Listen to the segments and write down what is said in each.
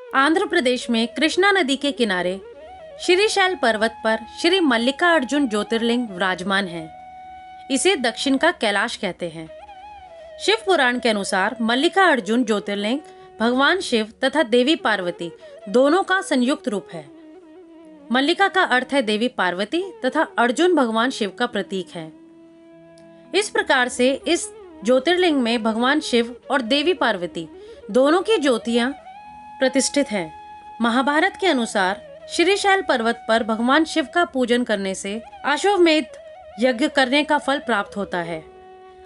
आंध्र प्रदेश में कृष्णा नदी के किनारे श्रीशैल पर्वत पर श्री मल्लिकार्जुन ज्योतिर्लिंग विराजमान है। इसे दक्षिण का कैलाश कहते हैं। शिव पुराण के अनुसार मल्लिकार्जुन ज्योतिर्लिंग भगवान शिव तथा देवी पार्वती दोनों का संयुक्त रूप है। मल्लिका का अर्थ है देवी पार्वती तथा अर्जुन भगवान शिव का प्रतीक है। इस प्रकार से इस ज्योतिर्लिंग में भगवान शिव और देवी पार्वती दोनों की ज्योतियां प्रतिष्ठित हैं। महाभारत के अनुसार श्रीशैल पर्वत पर भगवान शिव का पूजन करने से अश्वमेध यज्ञ करने का फल प्राप्त होता है।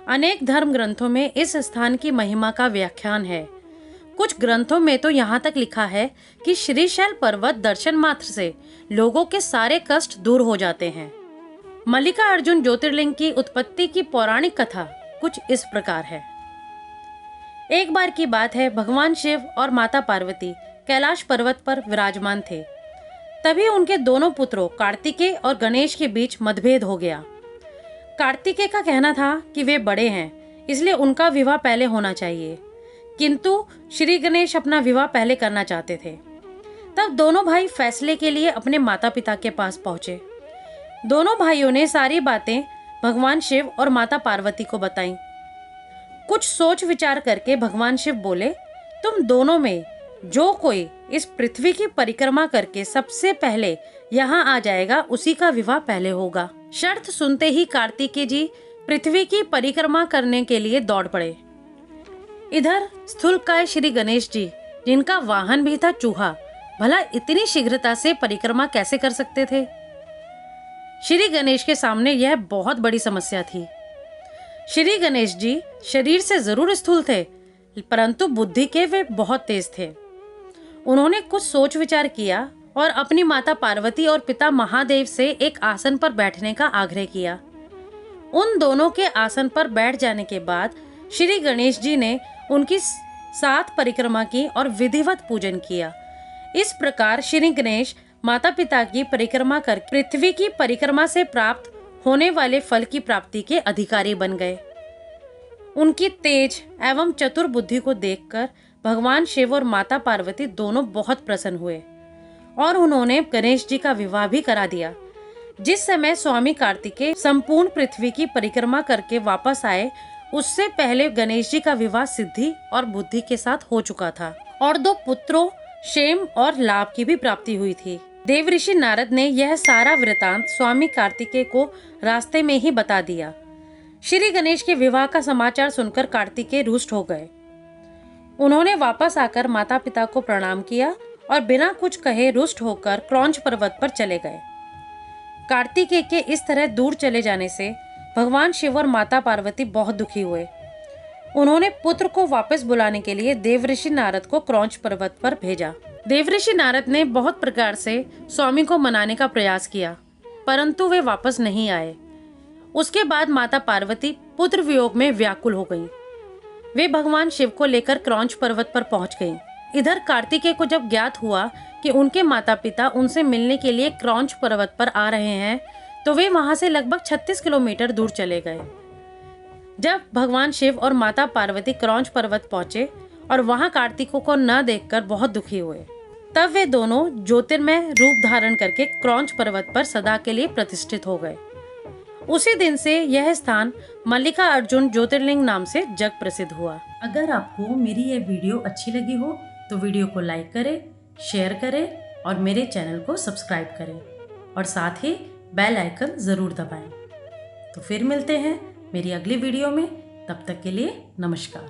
अनेक धर्म ग्रंथों में इस स्थान की महिमा का व्याख्यान है। कुछ ग्रंथों में तो यहाँ तक लिखा है कि श्रीशैल पर्वत दर्शन मात्र से लोगों के सारे कष्ट दूर हो जाते हैं। मल्लिकार्जुन ज्योतिर्लिंग की उत्पत्ति की पौराणिक कथा कुछ इस प्रकार है। एक बार की बात है, भगवान शिव और माता पार्वती कैलाश पर्वत पर विराजमान थे। तभी उनके दोनों पुत्रों कार्तिकेय और गणेश के बीच मतभेद हो गया। कार्तिकेय का कहना था कि वे बड़े हैं, इसलिए उनका विवाह पहले होना चाहिए, किंतु श्री गणेश अपना विवाह पहले करना चाहते थे। तब दोनों भाई फैसले के लिए अपने माता पिता के पास पहुंचे। दोनों भाइयों ने सारी बातें भगवान शिव और माता पार्वती को बताईं। कुछ सोच विचार करके भगवान शिव बोले, तुम दोनों में जो कोई इस पृथ्वी की परिक्रमा करके सबसे पहले यहाँ आ जाएगा, उसी का विवाह पहले होगा। शर्त सुनते ही कार्तिकेय जी पृथ्वी की परिक्रमा करने के लिए दौड़ पड़े। इधर स्थूलकाय श्री गणेश जी, जिनका वाहन भी था चूहा, भला इतनी शीघ्रता से परिक्रमा कैसे कर सकते थे? श्री गणेश के सामने यह बहुत बड़ी समस्या थी। श्री गणेश जी शरीर से जरूर स्थूल थे, परंतु बुद्धि के वे बहुत तेज थे। उन्होंने कुछ सोच विचार किया और अपनी माता पार्वती और पिता महादेव से एक आसन पर बैठने का आग्रह किया। उन दोनों के आसन पर बैठ जाने के बाद श्री गणेश जी ने उनकी 7 परिक्रमा की और विधिवत पूजन किया। इस प्रकार श्री गणेश माता पिता की परिक्रमा कर पृथ्वी की परिक्रमा से प्राप्त होने वाले फल की प्राप्ति के अधिकारी बन गए। उनकी तेज एवं चतुर बुद्धि को देखकर भगवान शिव और माता पार्वती दोनों बहुत प्रसन्न हुए और उन्होंने गणेश जी का विवाह भी करा दिया। जिस समय स्वामी कार्तिकेय संपूर्ण पृथ्वी की परिक्रमा करके वापस आए, उससे पहले गणेश जी का विवाह सिद्धि और बुद्धि के साथ हो चुका था और 2 पुत्रों क्षेम और लाभ की भी प्राप्ति हुई थी। देवऋषि नारद ने यह सारा वृतांत स्वामी कार्तिकेय को रास्ते में ही बता दिया। श्री गणेश के विवाह का समाचार सुनकर कार्तिकेय रुष्ट हो गए। उन्होंने वापस आकर माता पिता को प्रणाम किया और बिना कुछ कहे रुष्ट होकर क्रौंच पर्वत पर चले गए। कार्तिकेय के इस तरह दूर चले जाने से भगवान शिव और माता पार्वती बहुत दुखी हुए। उन्होंने पुत्र को वापस बुलाने के लिए देवऋषि नारद को क्रौंच पर्वत पर भेजा। देवऋषि नारद ने बहुत प्रकार से स्वामी को मनाने का प्रयास किया, परंतु वे वापस नहीं आए। उसके बाद माता पार्वती पुत्र वियोग में व्याकुल हो गईं। वे भगवान शिव को लेकर क्रौंच पर्वत पर पहुंच गईं। इधर कार्तिकेय को जब ज्ञात हुआ कि उनके माता पिता उनसे मिलने के लिए क्रौंच पर्वत पर आ रहे हैं, तो वे वहां से लगभग 36 किलोमीटर दूर चले गए। जब भगवान शिव और माता पार्वती क्रौंच पर्वत पहुंचे और वहां कार्तिकों को न देखकर बहुत दुखी हुए, तब वे दोनों ज्योतिर्मय रूप धारण करके क्रौंच पर्वत पर सदा के लिए प्रतिष्ठित हो गए। उसी दिन से यह स्थान मल्लिकार्जुन ज्योतिर्लिंग नाम से जग प्रसिद्ध हुआ। अगर आपको मेरी यह वीडियो अच्छी लगी हो तो वीडियो को लाइक करें, शेयर करें और मेरे चैनल को सब्सक्राइब करें और साथ ही बेल आइकन जरूर दबाएं। तो फिर मिलते हैं मेरी अगली वीडियो में। तब तक के लिए नमस्कार।